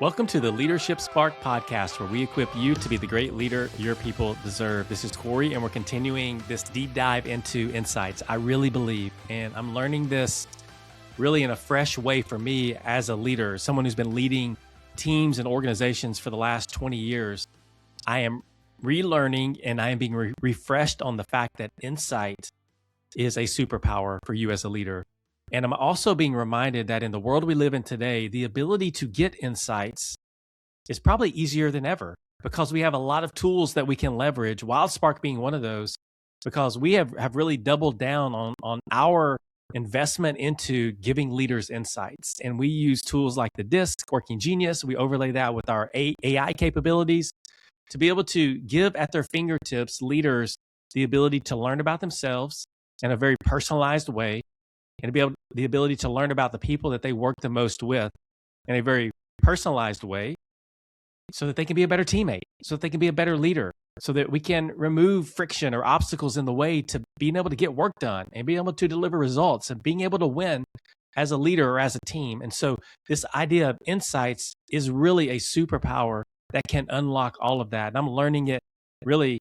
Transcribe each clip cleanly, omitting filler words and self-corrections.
Welcome to the Leadership Spark podcast, where we equip you to be the great leader your people deserve. This is Corey, and we're continuing this deep dive into insights. I really believe, and I'm learning this really in a fresh way for me as a leader, someone who's been leading teams and organizations for the last 20 years. I am relearning and I am being refreshed on the fact that insight is a superpower for you as a leader. And I'm also being reminded that in the world we live in today, the ability to get insights is probably easier than ever because we have a lot of tools that we can leverage, WildSpark being one of those, because we have really doubled down on our investment into giving leaders insights. And we use tools like the DISC, Working Genius. We overlay that with our AI capabilities to be able to give at their fingertips leaders the ability to learn about themselves in a very personalized way, and to be able the ability to learn about the people that they work the most with in a very personalized way so that they can be a better teammate, so that they can be a better leader, so that we can remove friction or obstacles in the way to being able to get work done and being able to deliver results and being able to win as a leader or as a team. And so this idea of insights is really a superpower that can unlock all of that. And I'm learning it really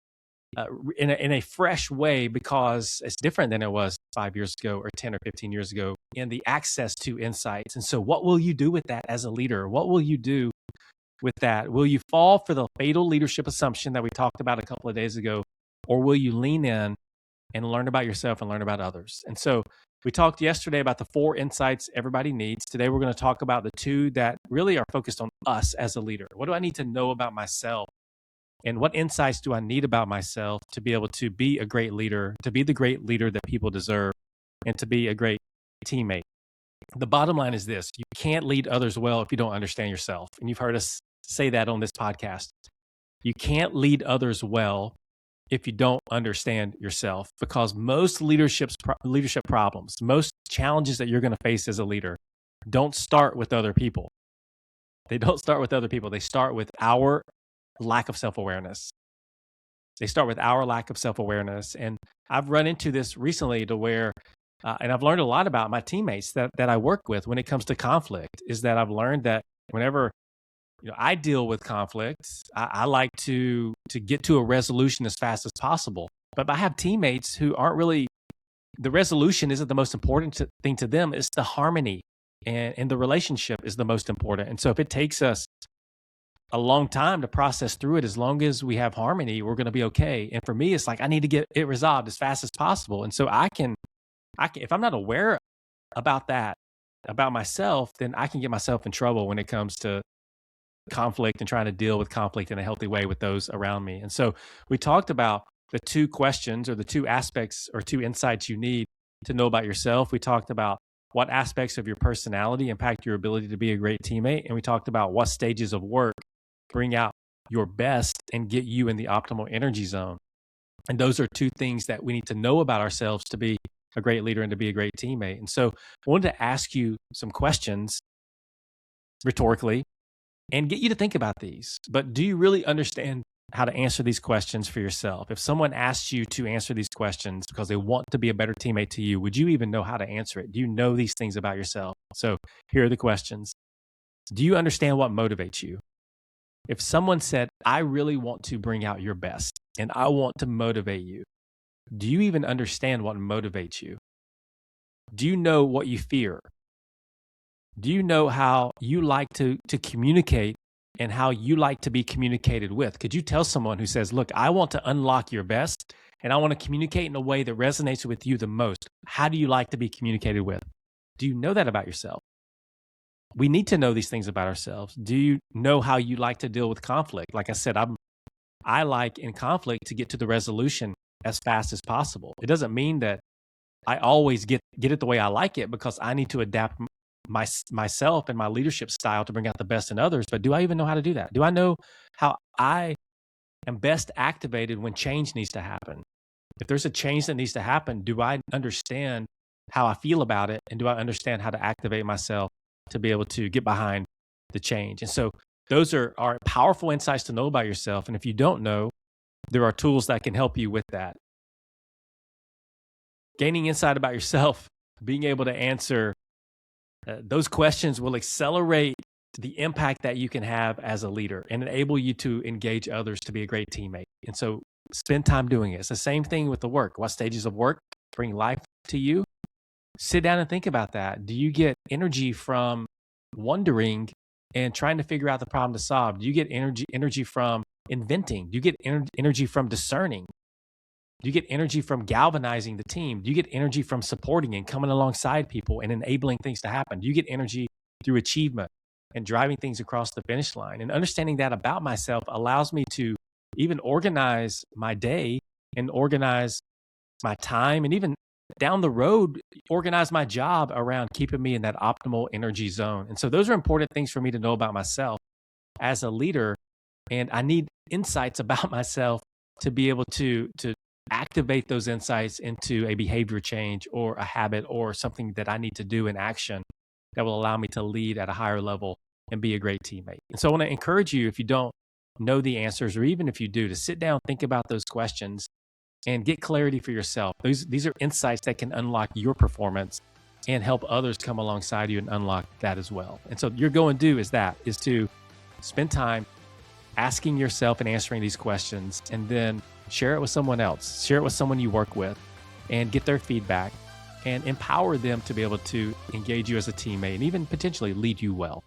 in a fresh way because it's different than it was 5 years ago or 10 or 15 years ago in the access to insights. And so what will you do with that as a leader? What will you do with that? Will you fall for the fatal leadership assumption that we talked about a couple of days ago, or will you lean in and learn about yourself and learn about others? And so we talked yesterday about the 4 insights everybody needs. Today, we're going to talk about the 2 that really are focused on us as a leader. What do I need to know about myself? And what insights do I need about myself to be able to be a great leader, to be the great leader that people deserve, and to be a great teammate? The bottom line is this: you can't lead others well if you don't understand yourself. And you've heard us say that on this podcast. You can't lead others well if you don't understand yourself, because most leadership problems, most challenges that you're going to face as a leader don't start with other people. They don't start with other people. They start with our lack of self-awareness. They start with our lack of self-awareness. And I've run into this recently to where, and I've learned a lot about my teammates that I work with when it comes to conflict, is that I've learned that whenever I deal with conflicts, I like to get to a resolution as fast as possible. But I have teammates who aren't really, the resolution isn't the most important thing to them. It's the harmony and the relationship is the most important. And so if it takes us a long time to process through it, as long as we have harmony, we're going to be okay. And for me, it's like I need to get it resolved as fast as possible. And so I can, if I'm not aware about that, about myself, then I can get myself in trouble when it comes to conflict and trying to deal with conflict in a healthy way with those around me. And so we talked about the 2 questions or the 2 aspects or 2 insights you need to know about yourself. We talked about what aspects of your personality impact your ability to be a great teammate. And we talked about what stages of work bring out your best and get you in the optimal energy zone. And those are 2 things that we need to know about ourselves to be a great leader and to be a great teammate. And so I wanted to ask you some questions rhetorically and get you to think about these. But do you really understand how to answer these questions for yourself? If someone asks you to answer these questions because they want to be a better teammate to you, would you even know how to answer it? Do you know these things about yourself? So here are the questions. Do you understand what motivates you? If someone said, I really want to bring out your best and I want to motivate you, do you even understand what motivates you? Do you know what you fear? Do you know how you like to communicate and how you like to be communicated with? Could you tell someone who says, look, I want to unlock your best and I want to communicate in a way that resonates with you the most? How do you like to be communicated with? Do you know that about yourself? We need to know these things about ourselves. Do you know how you like to deal with conflict? Like I said, I like in conflict to get to the resolution as fast as possible. It doesn't mean that I always get it the way I like it, because I need to adapt myself and my leadership style to bring out the best in others. But do I even know how to do that? Do I know how I am best activated when change needs to happen? If there's a change that needs to happen, do I understand how I feel about it? And do I understand how to activate myself to be able to get behind the change? And so those are powerful insights to know about yourself. And if you don't know, there are tools that can help you with that. Gaining insight about yourself, being able to answer those questions will accelerate the impact that you can have as a leader and enable you to engage others to be a great teammate. And so spend time doing it. It's the same thing with the work. What stages of work bring life to you? Sit down and think about that. Do you get energy from wondering and trying to figure out the problem to solve? Do you get energy from inventing? Do you get energy from discerning? Do you get energy from galvanizing the team? Do you get energy from supporting and coming alongside people and enabling things to happen? Do you get energy through achievement and driving things across the finish line? And understanding that about myself allows me to even organize my day and organize my time, and even down the road, organize my job around keeping me in that optimal energy zone. And so those are important things for me to know about myself as a leader. And I need insights about myself to be able to activate those insights into a behavior change or a habit or something that I need to do in action that will allow me to lead at a higher level and be a great teammate. And so I want to encourage you, if you don't know the answers, or even if you do, to sit down, think about those questions and get clarity for yourself. These are insights that can unlock your performance and help others come alongside you and unlock that as well. And so your go and do is to spend time asking yourself and answering these questions, and then share it with someone else, share it with someone you work with, and get their feedback and empower them to be able to engage you as a teammate and even potentially lead you well.